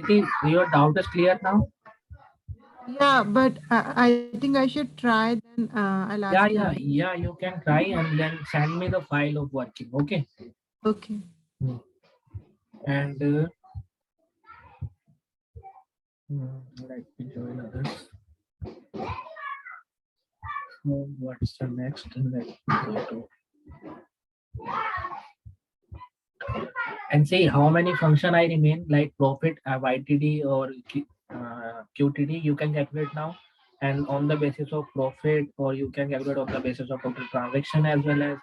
Niti, your doubt is clear now? Yeah, but I think I should try. Then I'll ask Yeah, you yeah, again. yeah. You can try and then send me the file of working. Okay. Okay. Hmm. And let me join others. So what's the next? Let me go to and see how many function I remain like profit, YTD or QTD. You can calculate now, and on the basis of profit, or you can calculate on the basis of total transaction as well as.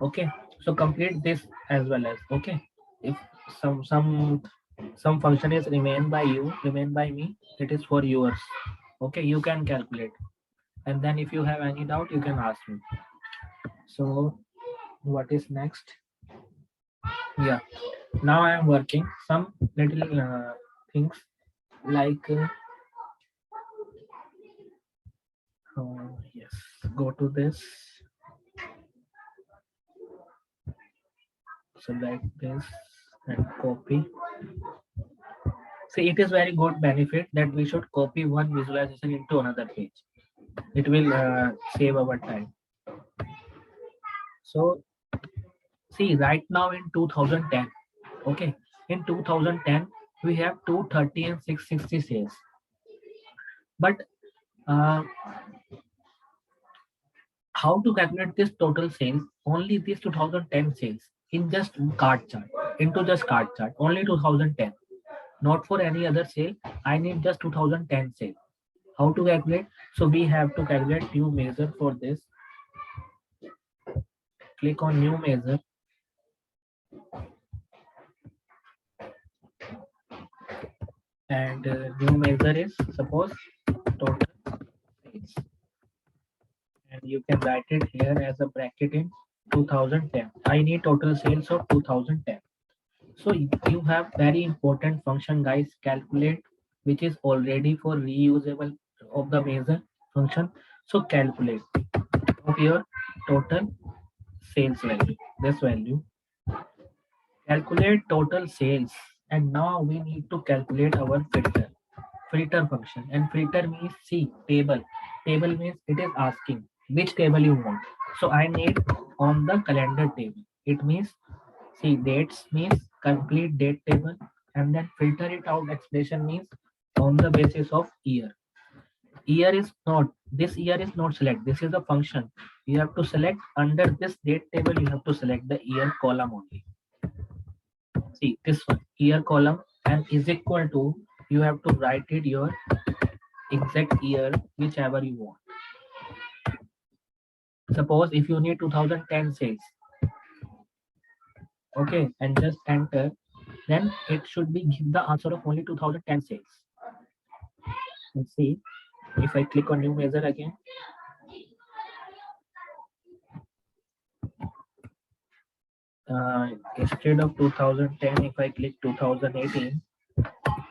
Okay, so complete this as well as. Okay, if some function is remain by you, remain by me, it is for yours. Okay, you can calculate, and then if you have any doubt, you can ask me. So what is next? Yeah, now I am working some little things like yes, go to this, select this and copy. See, it is very good benefit that we should copy one visualization into another page. It will save our time. So see, right now in 2010, okay, in 2010 we have 230 and 660 sales, but uh, how to calculate this total sales, only this 2010 sales in just card chart, into just card chart, only 2010, not for any other sale. I need just 2010 sale. How to calculate? So we have to calculate new measure for this. Click on new measure, and new measure is suppose total sales, and you can write it here as a bracket in 2010. I need total sales of 2010. So you have very important function guys, calculate, which is already for reusable of the measure function. So calculate of your total sales value, this value, calculate total sales, and now we need to calculate our filter function. And filter means see table means it is asking which table you want. So I need on the calendar table. It means see dates means complete date table, and then filter it out expression means on the basis of year. Year is not, this year is not select, this is a function. You have to select under this date table, you have to select the year column only. See this one, year column, and is equal to, you have to write it your exact year whichever you want. Suppose if you need 2010 sales, okay, and just enter, then it should be give the answer of only 2010 sales. And see, if I click on new measure again, instead of 2010, if I click 2018,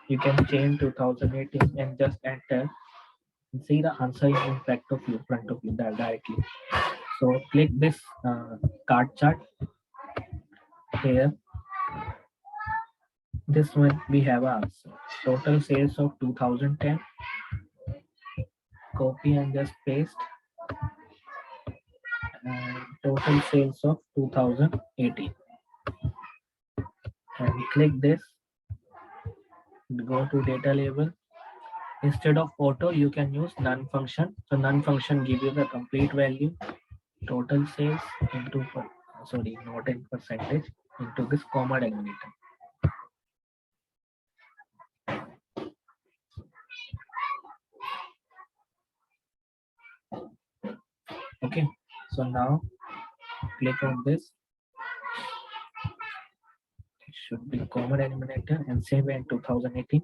you can change 2018 and just enter and see the answer in front of you directly. So click this card chart here. This one we have answer. Total sales of 2010. Copy and just paste. And total sales of 2018. And click this. Go to data label. Instead of auto, you can use none function. So none function give you the complete value. Total sales into sorry, not in percentage, into this comma delimiter. Okay. So now click on this. It should be comma delimiter and save in 2018.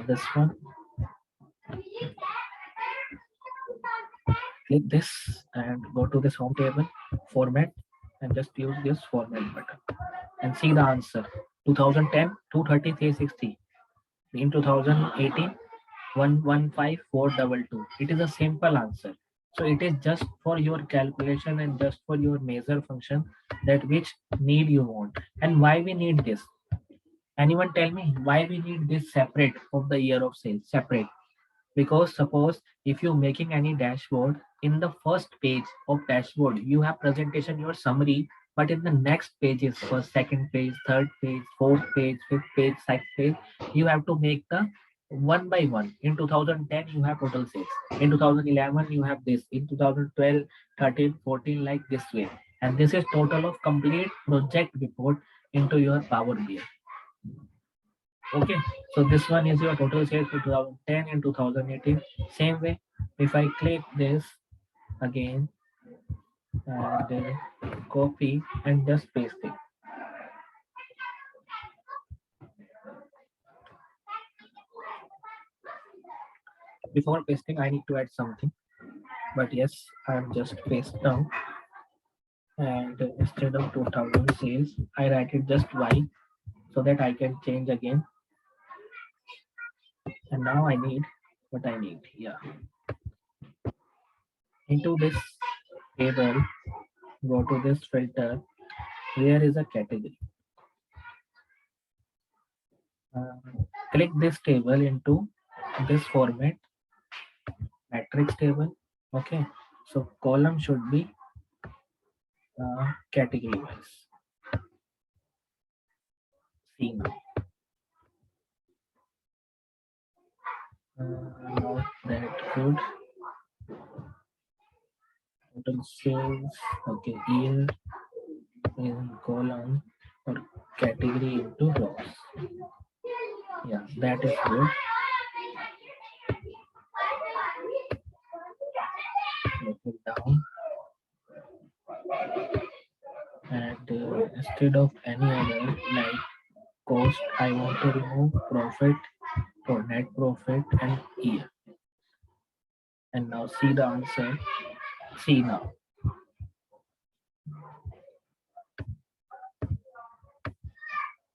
This one. Click this and go to this home table format and just use this format button and see the answer. 2010 230 360, in 2018 115422. It is a simple answer. So it is just for your calculation and just for your measure function, that which need you want and why we need this. Anyone tell me why we need this separate of the year of sales? Separate. Because suppose if you're making any dashboard, in the first page of dashboard you have presentation, your summary, but in the next pages, first, second page, third page, fourth page, fifth page, sixth page, you have to make the one by one. In 2010 you have total sales, in 2011 you have this, in 2012, 13, 14, like this way. And this is total of complete project report into your Power BI. Okay, so this one is your total sales for 2010 and 2018. Same way, if I click this again and copy and just paste it. Before pasting, I need to add something, but yes, I'm just paste down. And instead of 2000 sales, I write it just Y so that I can change again. And now I need what I need. Yeah, into this table, go to this filter. Where is a category? Uh, Click this table into this format, matrix table. Okay, so column should be category wise. See now, not that good. Total sales. Okay, year in column or category into rows. Yeah, that is good. Let it down. And instead of any other like cost, I want to remove profit or net profit and year. And now see the answer. See now.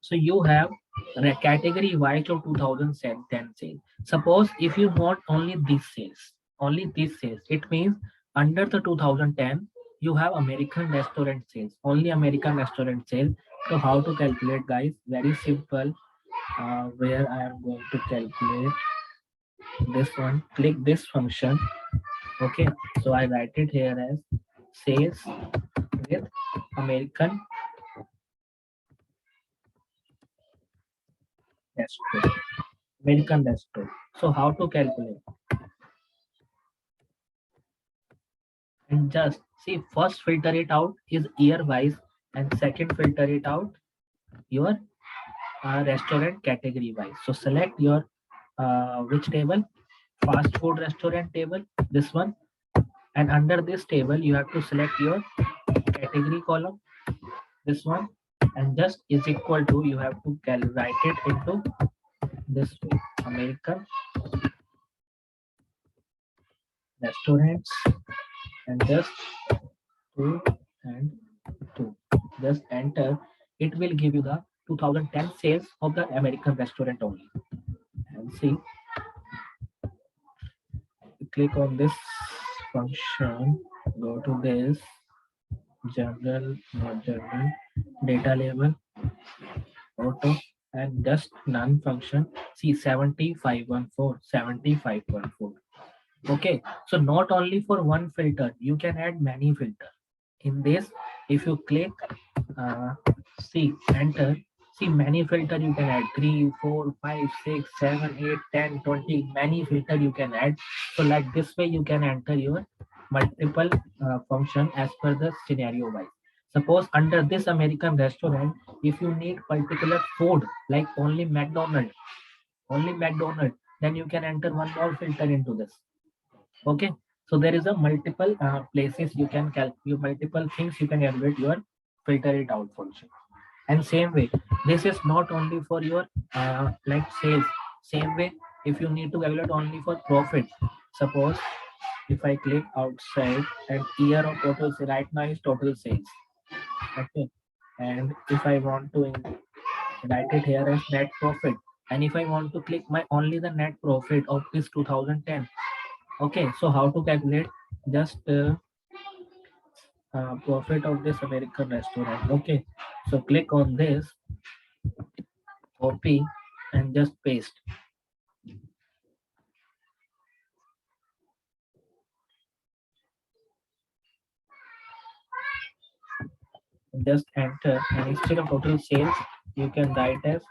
So you have the category wise of 2010 sales. Suppose if you want only these sales, it means under the 2010 you have American restaurant sales, only American restaurant sales. So how to calculate, guys? Very simple. Where I am going to calculate this one. Click this function. Okay. So I write it here as sales with American restaurant. American restaurant. So how to calculate? And just see, first filter it out is year wise, and second filter it out your restaurant category wise. So select your which table, fast food restaurant table, this one. And under this table you have to select your category column, this one. And just is equal to, you have to write it into this way, American restaurants, and just 2 and 2. Just enter. It will give you the 2010 sales of the American restaurant only. And see, click on this function, go to this general, not general, data label, auto, and just none function. See 7514, 7514. Okay, so not only for one filter, you can add many filter. In this, if you click uh, see enter, see many filter you can add, 3 4 5 6 7 8 10 20, many filter you can add. So like this way you can enter your multiple function as per the scenario wise. Suppose under this American restaurant, if you need particular food like only McDonald, then you can enter one more filter into this. Okay, so there is a multiple places you can calculate, multiple things you can evaluate your filter it out function. And same way, this is not only for your like sales. Same way, if you need to evaluate only for profit, suppose if I click outside and year of total sale, right now is total sales. Okay, and if I want to write it here as net profit, and if I want to click my only the net profit of this 2010. Okay, so how to calculate? Just profit of this American restaurant. Okay, so click on this. copy and just paste. Just enter, and instead of total sales, you can write as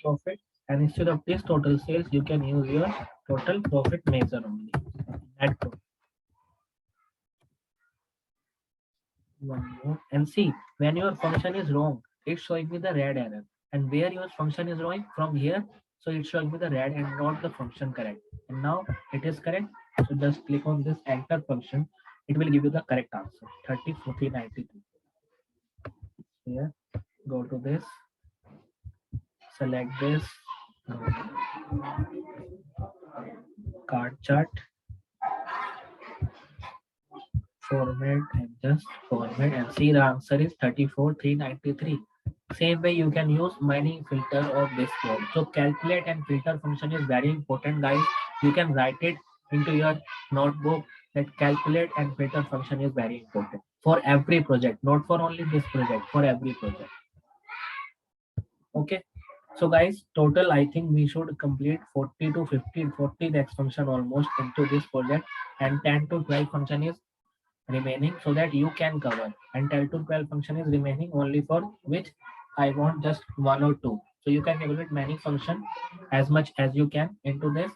profit, and instead of this total sales, you can use your total profit measure only. Net profit. One more. And see, when your function is wrong, it's showing me the red error. And where your function is wrong, from here, so it's showing me the red and not the function correct. And now it is correct. So just click on this enter function. It will give you the correct answer. 30, 40, 92. Here, go to this, select this card chart, format, and just format, and see the answer is 34,393. Same way you can use many filter of this code. So calculate and filter function is very important, guys. You can write it into your notebook that calculate and filter function is very important for every project, not for only this project, for every project. Okay. So guys, total I think we should complete 40 to 50, 40 next function almost into this project, and 10 to 12 function is remaining so that you can cover, and 10 to 12 function is remaining only for which I want just one or two. So you can calculate many function as much as you can into this.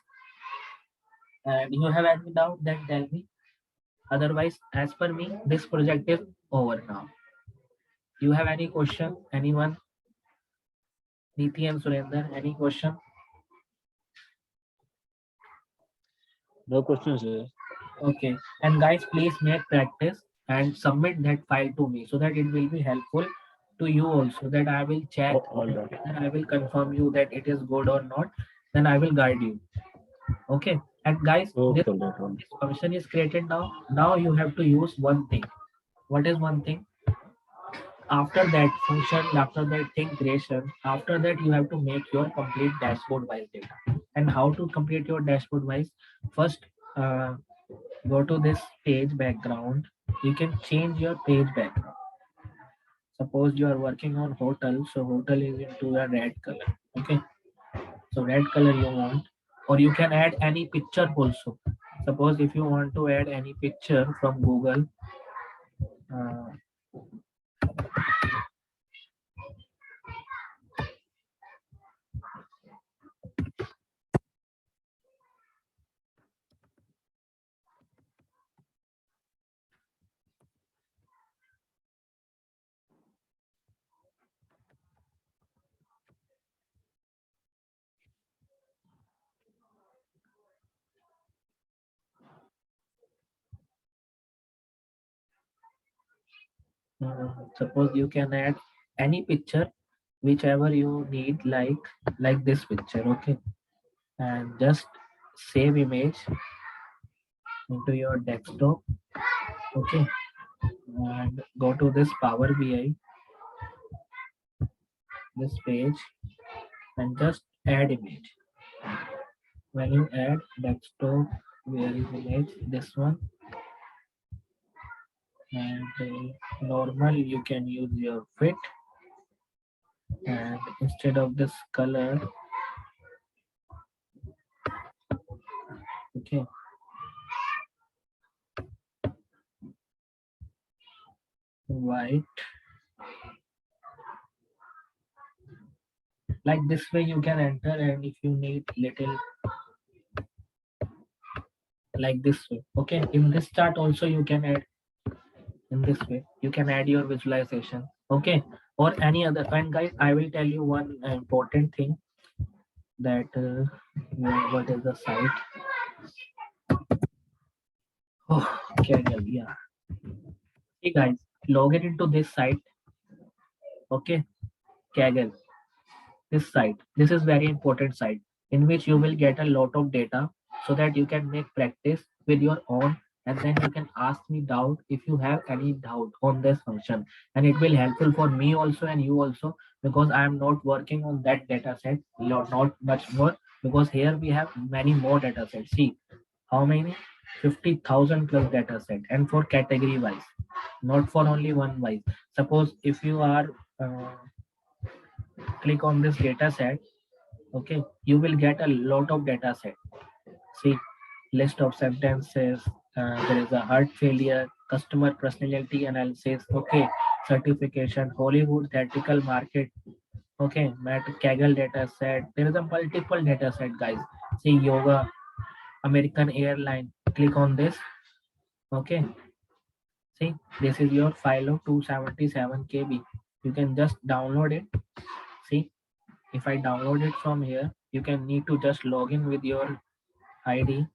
And you have any doubt, then tell me. Otherwise, as per me, this project is over now. You have any question? Anyone? Niti and Surender, any question? No questions, sir. Okay. And guys, please make practice and submit that file to me so that it will be helpful to you also, that I will check All right. and I will confirm you that it is good or not. Then I will guide you. Okay. And guys, Okay, this, all right, all right. this function is created now. Now you have to use one thing. What is one thing? After that function, after that thing creation, after that you have to make your complete dashboard wise data. And how to complete your dashboard wise? First, uh, go to this page background. You can change your page background. Suppose you are working on hotel, so hotel is into a red color. Okay, so red color you want, or you can add any picture also. Suppose if you want to add any picture from Google, uh, suppose you can add any picture whichever you need, like this picture. Okay, and just save image into your desktop. Okay, and go to this Power BI, this page, and just add image. When you add desktop, where is image? This one. And normal, you can use your fit, and instead of this color, okay, white. Like this way you can enter, and if you need little, like this way. Okay, in this chart also you can add in this way. You can add your visualization. Okay, or any other. And guys, I will tell you one important thing, that what is the site? Oh, Kaggle, yeah. Hey guys, log in into this site. Okay, Kaggle, this site. This is very important site in which you will get a lot of data so that you can make practice with your own, and then you can ask me doubt if you have any doubt on this function, and it will helpful for me also and you also, because I am not working on that data set, not much more, because here we have many more data sets. See how many, 50,000 plus data set, and for category wise, not for only one wise. Suppose if you are uh, click on this data set. Okay, you will get a lot of data set. See, list of sentences, there is a heart failure, customer personality analysis, okay, certification, Hollywood theatrical market, okay, Matt Kaggle data set. There is a multiple data set, guys. See, yoga, American airline, click on this, okay. See, this is your file of 277 KB. You can just download it. See, if I download it from here, you can need to just log in with your ID.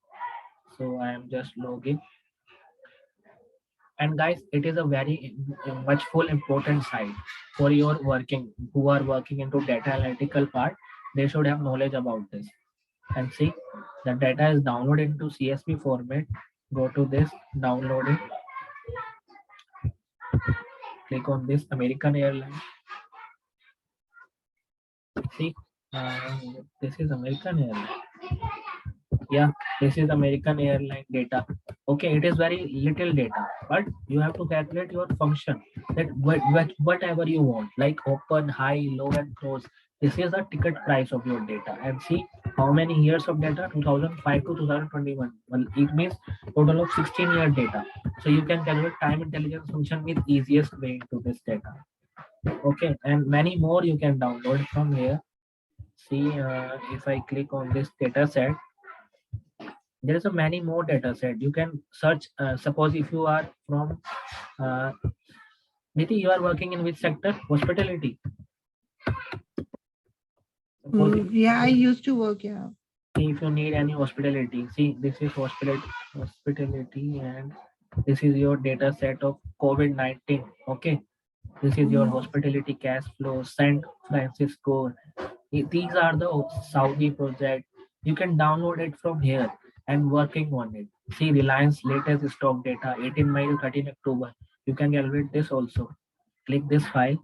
So I am just logging. And guys, it is a very much full important site for your working who are working into data analytical part. They should have knowledge about this. And see, the data is downloaded into CSV format. Go to this, download it, click on this American Airlines. See, this is American Airlines. Yeah, this is American airline data. Okay, it is very little data, but you have to calculate your function that whatever you want, like open, high, low, and close. This is the ticket price of your data. And see how many years of data, 2005 to 2021. Well, it means total of 16-year data. So you can calculate time intelligence function with easiest way into this data. Okay, and many more you can download from here. See, if I click on this data set, there is a many more data set you can search. Suppose if you are from Niti, you are working in which sector? Hospitality. Suppose Yeah, I used to work. Yeah. if you need any hospitality, see this is hospitality, and this is your data set of COVID-19. Okay, this is your hospitality cash flow, San Francisco. These are the Saudi project. You can download it from here and working on it. See Reliance latest stock data, 18 May to 13 October. You can calculate this also. Click this file.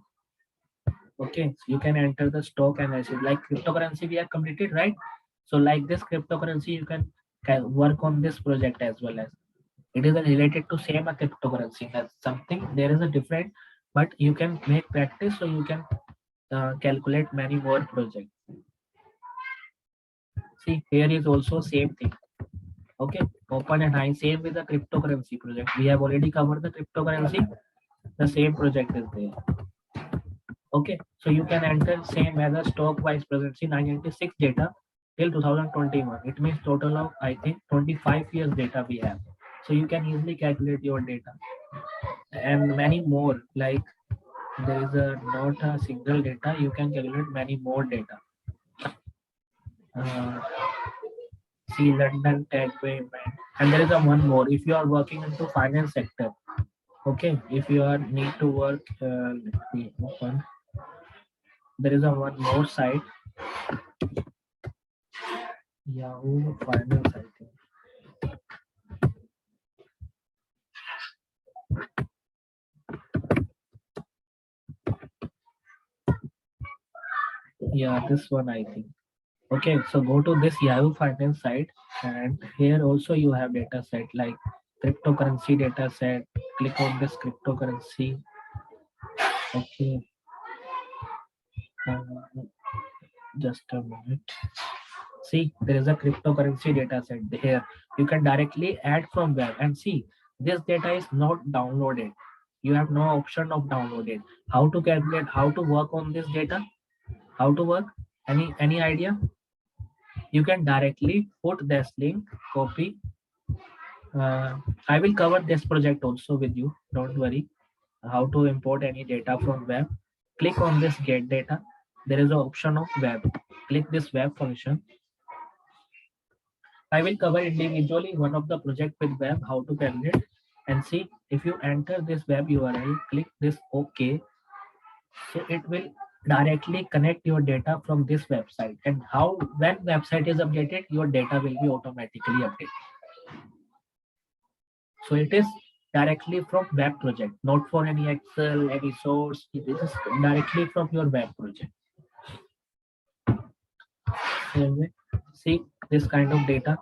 Okay, so you can enter the stock analysis like cryptocurrency we have completed, right? So like this cryptocurrency, you can work on this project as well as it is related to same a cryptocurrency. That's something there is a different, but you can make practice so you can calculate many more projects. See, here is also same thing. Okay, open and high, same with the cryptocurrency project. We have already covered the cryptocurrency. The same project is there. Okay, so you can enter same as a stock wise presence in 996 data till 2021. It means total of I think 25 years data we have. So you can easily calculate your data and many more. Like there is a not a single data. You can calculate many more data. Uh, see London tag payment, and there is a one more. If you are working into finance sector, okay. If you are need to work, let me open. There is a one more site. Yahoo Finance, I think. Yeah, this one I think. Okay, so go to this Yahoo Finance site, and here also you have data set like cryptocurrency data set. Click on this cryptocurrency. Okay, uh, just a minute. See, there is a cryptocurrency data set here. You can directly add from web and see this data is not downloaded. You have no option of downloaded. How to calculate? How to work on this data? How to work? Any idea? You can directly put this link, copy. I will cover this project also with you. Don't worry. How to import any data from web. Click on this get data. There is an option of web. Click this web function. I will cover individually one of the project with web, how to calculate, and see if you enter this web URL, click this OK. So it will directly connect your data from this website, and how when website is updated, your data will be automatically updated. So it is directly from web project, not for any Excel, any source. This is directly from your web project. See this kind of data.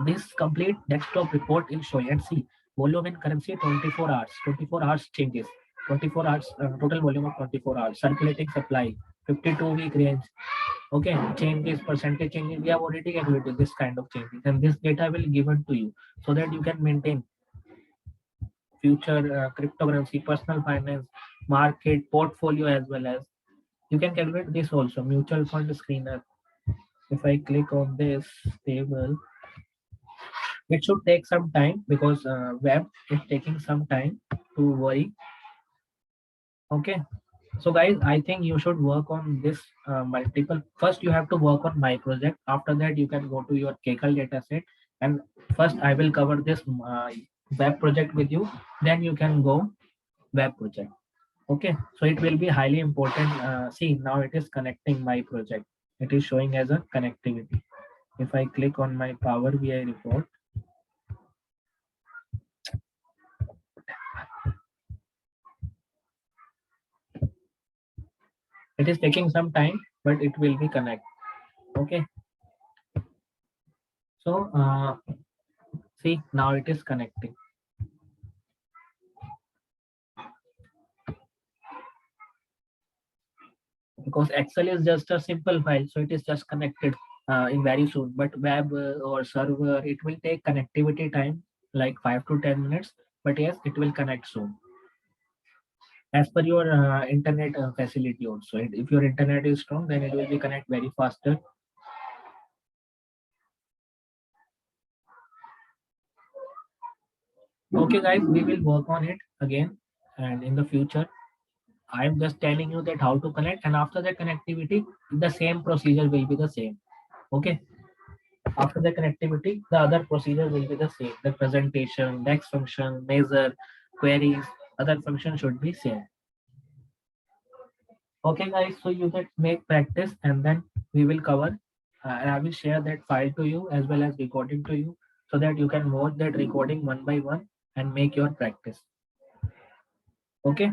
This complete desktop report will show you and see volume in currency 24 hours. 24 hours changes. 24 hours total volume of 24 hours. Circulating supply. 52-week range. Okay, changes, percentage changes. We have already calculated this kind of changes, and this data will given to you so that you can maintain future cryptocurrency, personal finance, market, portfolio, as well as you can calculate this also, mutual fund screener. If I click on this table, it should take some time because web is taking some time to worry. Okay, so guys, I think you should work on this multiple. First, you have to work on my project. After that, you can go to your Kaggle dataset. And first, I will cover this web project with you. Then you can go web project. Okay, so it will be highly important. See, now it is connecting my project. It is showing as a connectivity. If I click on my Power BI report, it is taking some time, but it will be connect. Okay, so see, now it is connecting. Because Excel is just a simple file, so it is just connected in very soon. But web or server, it will take connectivity time like 5 to 10 minutes. But yes, it will connect soon as per your internet facility also. If your internet is strong, then it will be connect very faster. Okay, guys, we will work on it again, and in the future. I'm just telling you that how to connect, and after the connectivity, the same procedure will be the same. Okay. After the connectivity, the other procedure will be the same. The presentation, next function, measure, queries, other function should be same. Okay, guys. So you can make practice, and then we will cover. And I will share that file to you as well as recording to you, so that you can watch that recording one by one and make your practice. Okay.